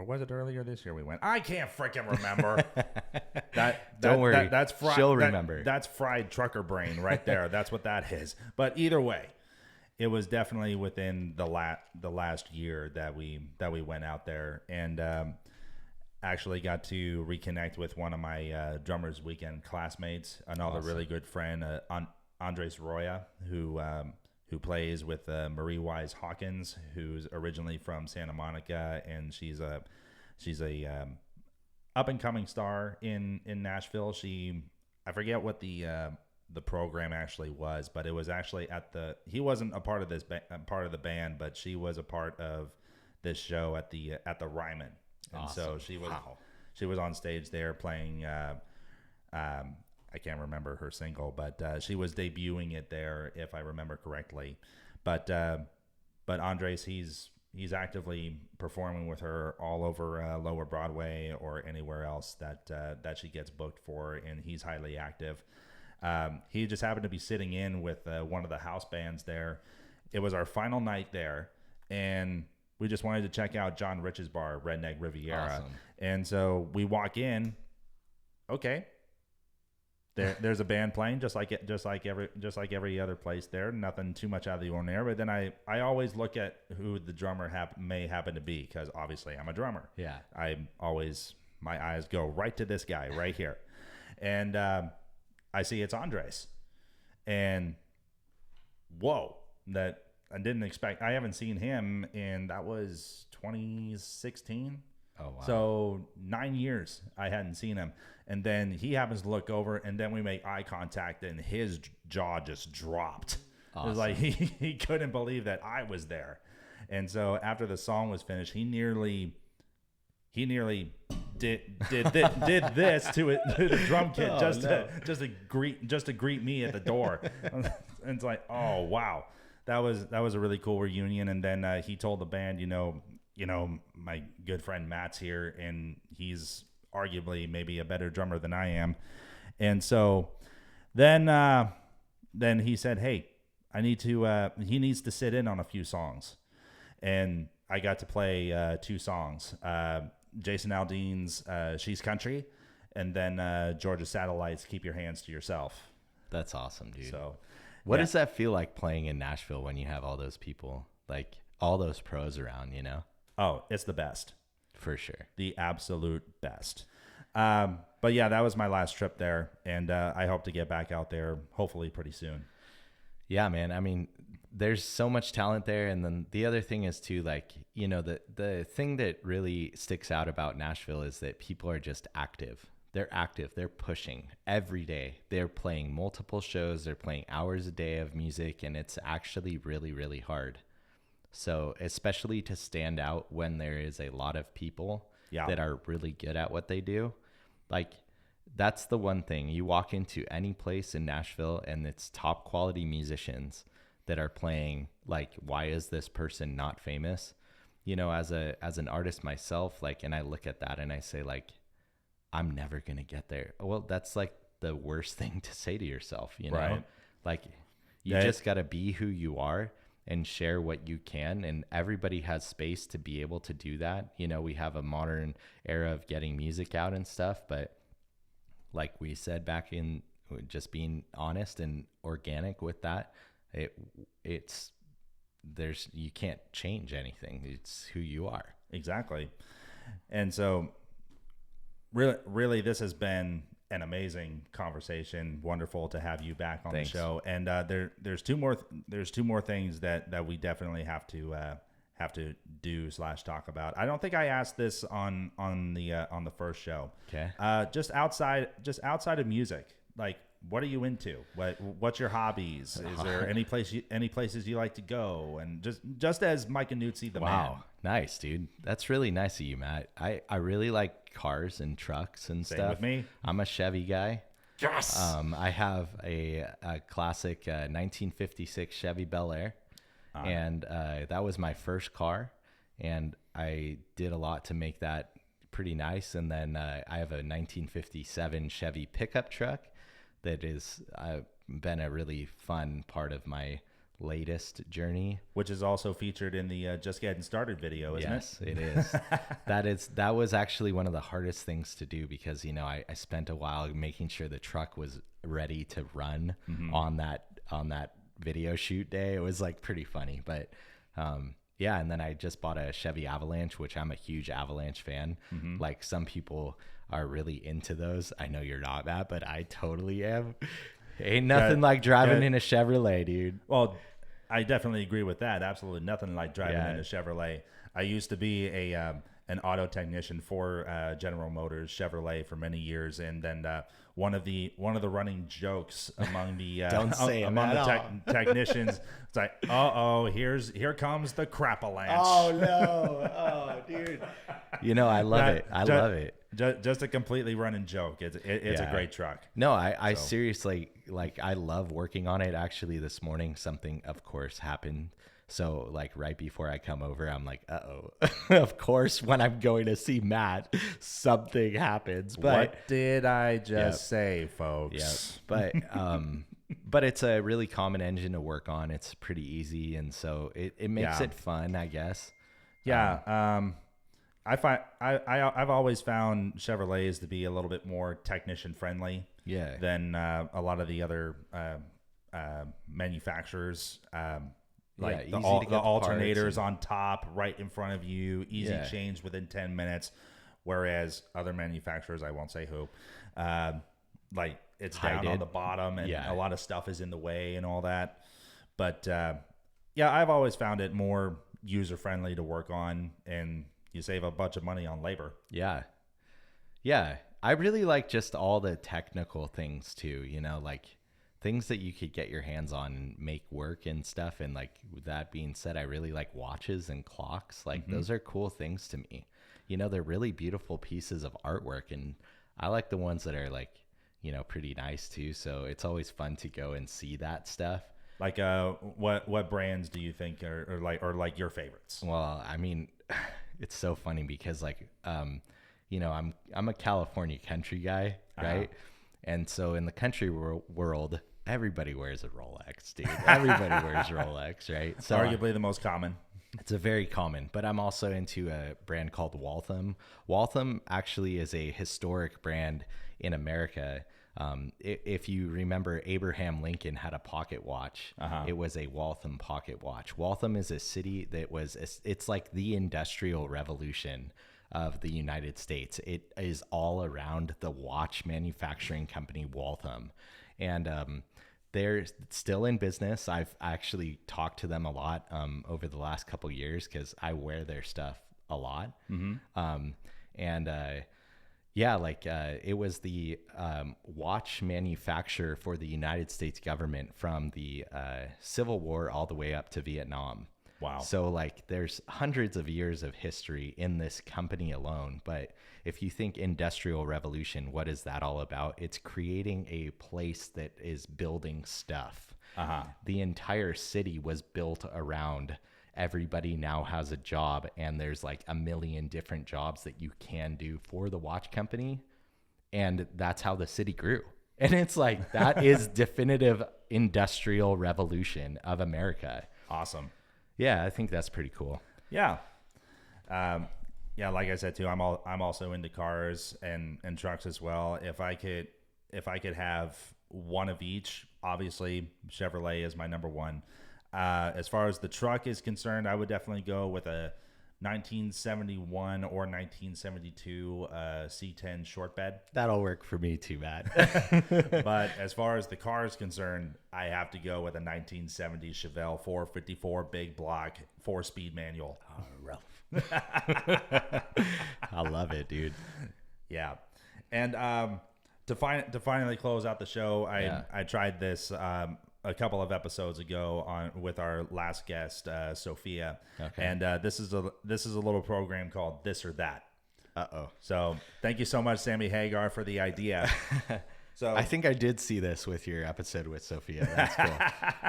was it earlier this year we went? I can't freaking remember. Don't worry. That's fried. She'll remember. That's fried trucker brain right there. That's what that is. But either way, it was definitely within the last year that we went out there, and actually got to reconnect with one of my Drummers Weekend classmates, another really good friend, Andres Roya, who plays with Marie Wise Hawkins, who's originally from Santa Monica, and she's a up and coming star in Nashville. I forget what the program actually was, but it was actually he wasn't a part of part of the band, but she was a part of this show at the Ryman. And awesome. So she was on stage there playing, I can't remember her single, but she was debuting it there, if I remember correctly. But Andres, he's actively performing with her all over Lower Broadway or anywhere else that she gets booked for, and he's highly active. He just happened to be sitting in with one of the house bands there. It was our final night there, and we just wanted to check out John Rich's bar, Redneck Riviera. Awesome. And so we walk in. Okay, there's a band playing, just like every other place there. Nothing too much out of the ordinary. But then I always look at who the drummer may happen to be, because obviously I'm a drummer. Yeah. My eyes go right to this guy right here, and I see it's Andres, and whoa, that I didn't expect. I haven't seen him that was 2016. Oh, wow. So 9 years I hadn't seen him. And then he happens to look over, and then we make eye contact, and his jaw just dropped. Awesome. It was like he couldn't believe that I was there. And so after the song was finished, he nearly did this to the drum kit just to greet me at the door. And it's like, oh wow, that was a really cool reunion. And then he told the band, my good friend Matt's here, and he's arguably maybe a better drummer than I am. And so then he said, hey, he needs to sit in on a few songs, and I got to play 2 songs. Jason Aldean's She's Country, and then Georgia Satellite's Keep Your Hands to Yourself. That's awesome, dude. So what does that feel like playing in Nashville when you have all those people, like all those pros around, Oh, it's the best. For sure. The absolute best. But yeah, that was my last trip there, and I hope to get back out there hopefully pretty soon. Yeah, man. I mean, there's so much talent there. And then the other thing is too, like, the thing that really sticks out about Nashville is that people are just active. They're active. They're pushing every day. They're playing multiple shows. They're playing hours a day of music, and it's actually really, really hard. So especially to stand out when there is a lot of people that are really good at what they do. Like, that's the one thing. You walk into any place in Nashville and it's top quality musicians that are playing. Like, why is this person not famous? As an artist myself, like, and I look at that and I say, like, I'm never going to get there. Well, that's like the worst thing to say to yourself, Right. Like, you just got to be who you are and share what you can. And everybody has space to be able to do that. We have a modern era of getting music out and stuff, but like we said back in, just being honest and organic with that, you can't change anything. It's who you are. Exactly. And so really, this has been an amazing conversation. Wonderful to have you back on Thanks. the show. And there's two more things that we definitely have to do / talk about. I don't think I asked this on the first show. Okay. Just outside of music, like, what are you into? What's your hobbies? Is there any places you like to go? And just as Mike Annuzzi, the man. Wow. Nice, dude. That's really nice of you, Matt. I really like cars and trucks and Same stuff. with me. I'm a Chevy guy. Yes. I have a classic 1956 Chevy Bel Air, and that was my first car, and I did a lot to make that pretty nice. And then I have a 1957 Chevy pickup truck that is been a really fun part of my latest journey, which is also featured in the Just Getting Started video, isn't it? Yes, it is. That was actually one of the hardest things to do because, I spent a while making sure the truck was ready to run on that video shoot day. It was like pretty funny, but yeah. And then I just bought a Chevy Avalanche, which I'm a huge Avalanche fan. Like, some people are really into those. I know you're not, Matt, but I totally am. Ain't nothing like driving in a Chevrolet, dude. Well, I definitely agree with that. Absolutely nothing like driving in a Chevrolet. I used to be an auto technician for General Motors Chevrolet for many years, and then one of the running jokes among the technicians, it's like, here comes the crap-a-lanche. Oh no, oh dude. I love it. I love it. Just a completely running joke. It's a great truck. No, I seriously, like, I love working on it. Actually, this morning something, of course, happened. So, like, right before I come over, I'm like, uh-oh. Of course, when I'm going to see Matt, something happens. But what did I just say, folks? But it's a really common engine to work on. It's pretty easy, and so it makes it fun, I guess. Yeah. I've always found Chevrolets to be a little bit more technician friendly than a lot of the other manufacturers. Like the alternators on top, right in front of you, easy change within 10 minutes. Whereas other manufacturers, I won't say who, like, it's down on the bottom, and a lot of stuff is in the way and all that. But I've always found it more user friendly to work on, and you save a bunch of money on labor. Yeah. I really like just all the technical things too, like things that you could get your hands on and make work and stuff. And, like, with that being said, I really like watches and clocks. Like, those are cool things to me. They're really beautiful pieces of artwork, and I like the ones that are, like, pretty nice too. So it's always fun to go and see that stuff. Like, what brands do you think are like your favorites? Well, I mean, it's so funny because, like, I'm a California country guy, right? And so in the country world, everybody wears a Rolex, dude. Everybody wears Rolex, right? So arguably the most common. It's a very common, but I'm also into a brand called Waltham. Waltham actually is a historic brand in America. If you remember, Abraham Lincoln had a pocket watch. It was a Waltham pocket watch. Waltham is a city that it's like the industrial revolution of the United States. It is all around the watch manufacturing company Waltham. And they're still in business. I've actually talked to them a lot over the last couple years because I wear their stuff a lot. It was the watch manufacturer for the United States government from the Civil War all the way up to Vietnam. Wow. So, like, there's hundreds of years of history in this company alone. But if you think industrial revolution, what is that all about? It's creating a place that is building stuff. The entire city was built around everybody now has a job, and there's like a million different jobs that you can do for the watch company. And that's how the city grew. And it's like, that is definitive industrial revolution of America. Awesome. Yeah, I think that's pretty cool. Yeah. Like I said too, I'm also into cars and trucks as well. If I could have one of each, obviously Chevrolet is my number one. As far as the truck is concerned, I would definitely go with a 1971 or 1972 C10 short bed. That'll work for me too, Matt. But as far as the car is concerned, I have to go with a 1970 Chevelle 454 big block 4-speed manual. Oh, rough. I love it, dude. Yeah. And to finally close out the show, I tried this a couple of episodes ago with our last guest, Sophia. Okay. And this is a little program called This or That. Uh-oh. So thank you so much, Sammy Hagar, for the idea. So I think I did see this with your episode with Sophia. That's cool.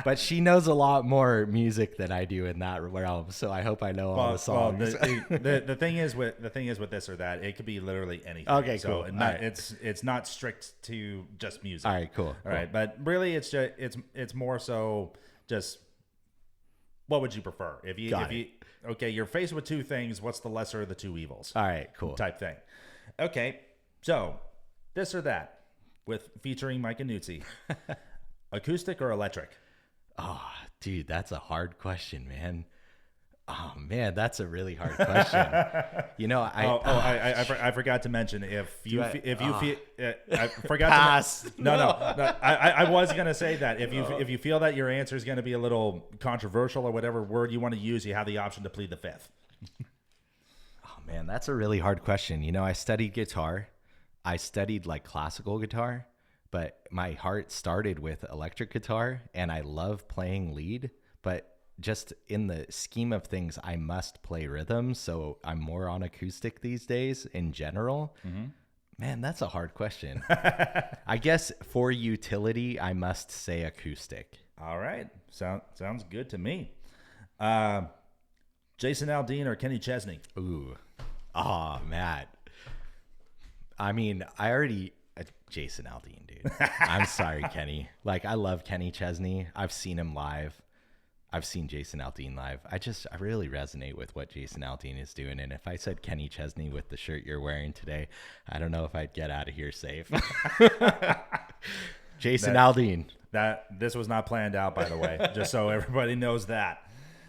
But she knows a lot more music than I do in that realm, so I hope I know all the songs. The thing is with This or That, it could be literally anything. Okay, cool. So it's not strict to just music. All right, cool. All right, but really, it's more so just what would you prefer if you okay, you're faced with two things. What's the lesser of the two evils? All right, cool. Type thing. Okay, so This or That. Featuring Mike Annuzzi. Acoustic or electric? Oh, dude, that's a hard question, man. Oh man, that's a really hard question. You know, I forgot to mention I forgot pass. No. I was gonna say that if you feel that your answer is gonna be a little controversial or whatever word you want to use, you have the option to plead the fifth. Oh man, that's a really hard question. You know, I studied guitar. I studied like classical guitar, but my heart started with electric guitar, and I love playing lead, but just in the scheme of things, I must play rhythm. So I'm more on acoustic these days in general. Mm-hmm. Man, that's a hard question. I guess for utility, I must say acoustic. All right. Sounds good to me. Jason Aldean or Kenny Chesney? Ooh. Oh, Matt. I mean, Jason Aldean, dude. I'm sorry, Kenny. Like, I love Kenny Chesney. I've seen him live. I've seen Jason Aldean live. I really resonate with what Jason Aldean is doing. And if I said Kenny Chesney with the shirt you're wearing today, I don't know if I'd get out of here safe. Jason Aldean. This was not planned out, by the way, just so everybody knows that.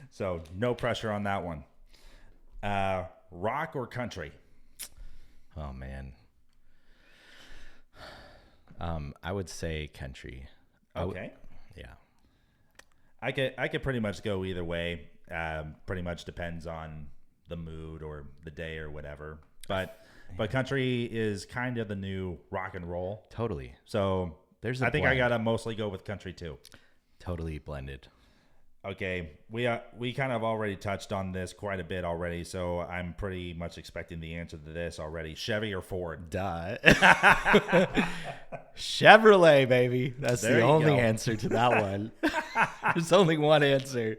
So no pressure on that one. Rock or country? Oh, man. I would say country. Okay. Yeah. I could pretty much go either way. Pretty much depends on the mood or the day or whatever. But country is kind of the new rock and roll. Totally. So I think I gotta mostly go with country too. Totally blended. Okay, we kind of already touched on this quite a bit already, so I'm pretty much expecting the answer to this already. Chevy or Ford? Duh. Chevrolet, baby. That's the only answer to that one. There's only one answer.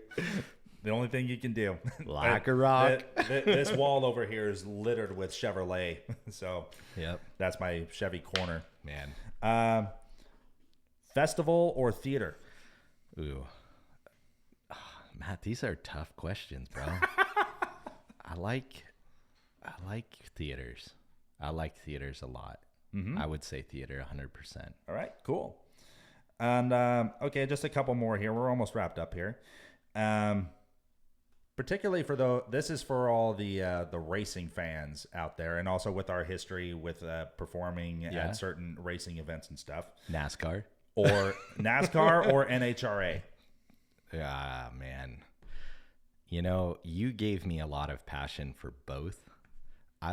The only thing you can do. Like a rock. This wall over here is littered with Chevrolet, so yep, that's my Chevy corner. Man. Festival or theater? Ooh. Matt, these are tough questions, bro. I like theaters. I like theaters a lot. Mm-hmm. I would say theater 100%. All right, cool. And okay, just a couple more here. We're almost wrapped up here. Particularly this is for all the racing fans out there, and also with our history with performing at certain racing events and stuff. NASCAR or NHRA. Ah, man. You know, you gave me a lot of passion for both. I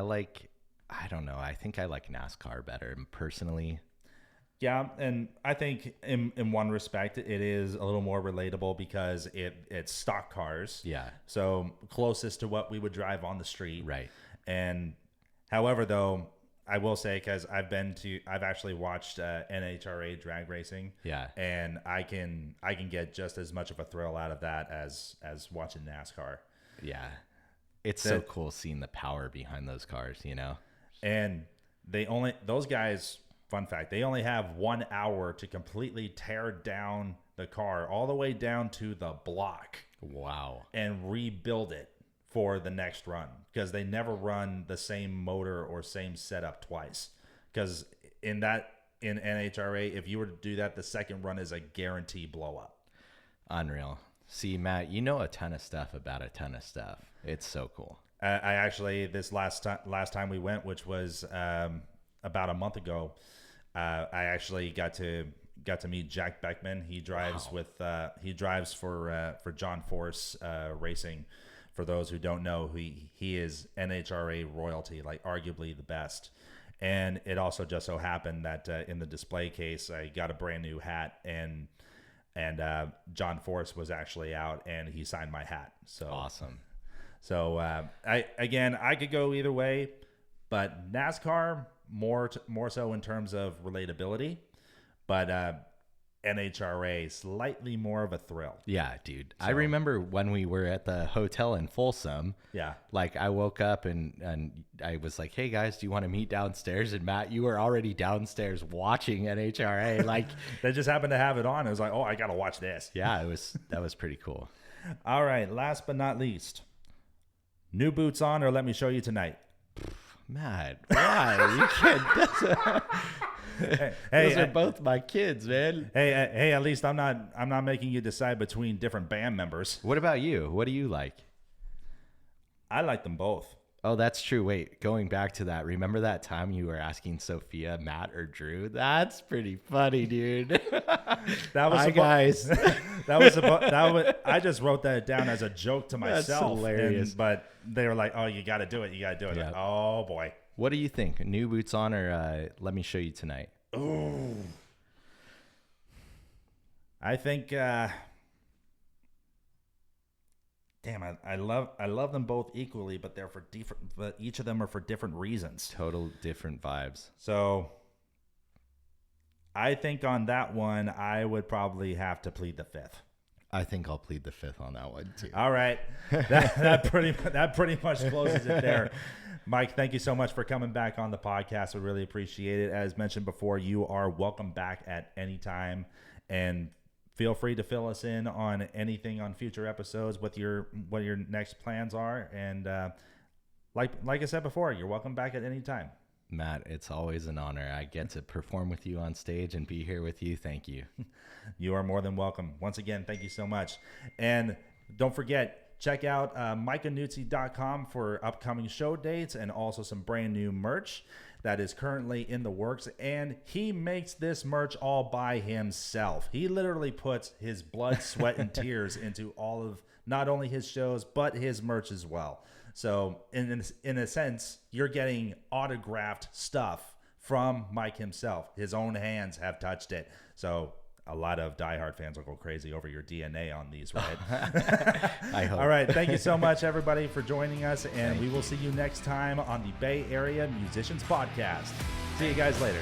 don't know. I think I like NASCAR better personally. Yeah, and I think in one respect it is a little more relatable because it's stock cars. Yeah. So closest to what we would drive on the street. Right. And however, though, I will say, because I've actually watched NHRA drag racing. Yeah. And I can get just as much of a thrill out of that as watching NASCAR. Yeah. It's so cool seeing the power behind those cars, you know? And those guys, fun fact, they only have 1 hour to completely tear down the car all the way down to the block. Wow. And rebuild it for the next run, because they never run the same motor or same setup twice. Because in NHRA, if you were to do that, the second run is a guarantee blow up. Unreal. See, Matt, you know a ton of stuff about a ton of stuff. It's so cool. I actually, this last time we went, which was about a month ago, I actually got to meet Jack Beckman. He drives for John Force Racing. For those who don't know, he is NHRA royalty, like arguably the best. And it also just so happened that in the display case, I got a brand new hat, and John Force was actually out, and he signed my hat. So awesome. So I could go either way, but NASCAR more so in terms of relatability, but NHRA slightly more of a thrill. Yeah, dude. So, I remember when we were at the hotel in Folsom. Yeah. Like I woke up and I was like, "Hey guys, do you want to meet downstairs?" And Matt, you were already downstairs watching NHRA. Like they just happened to have it on. I was like, "Oh, I got to watch this." Yeah, that was pretty cool. All right, last but not least. New boots on, or let me show you tonight. Matt, why? You can't. Those are both my kids, man. Hey, at least I'm not making you decide between different band members. What about you? What do you like? I like them both. Oh, that's true. Wait, going back to that, remember that time you were asking Sophia, Matt, or Drew? That's pretty funny, dude. That was Hi, guys. that was I just wrote that down as a joke to myself. That's hilarious. But they were like, "Oh, you got to do it. You got to do it." Yeah. Like, oh boy. What do you think? New boots on, or let me show you tonight? Ooh. I think. Damn, I love them both equally, but they're for different. But each of them are for different reasons. Total different vibes. So, I think on that one, I would probably have to plead the fifth. I think I'll plead the fifth on that one too. All right, that pretty much closes it there. Mike, thank you so much for coming back on the podcast. We really appreciate it. As mentioned before, you are welcome back at any time, and feel free to fill us in on anything on future episodes, what your next plans are. And like I said before, you're welcome back at any time. Matt, it's always an honor. I get to perform with you on stage and be here with you. Thank you. You are more than welcome. Once again, thank you so much. And don't forget, check out MikeAnnuzzi.com for upcoming show dates and also some brand new merch that is currently in the works. And he makes this merch all by himself. He literally puts his blood, sweat, and tears into all of not only his shows, but his merch as well. So in a sense, you're getting autographed stuff from Mike himself. His own hands have touched it. So a lot of diehard fans will go crazy over your DNA on these, right? I hope. All right. Thank you so much, everybody, for joining us. And we will see you next time on the Bay Area Musicians Podcast. See you guys later.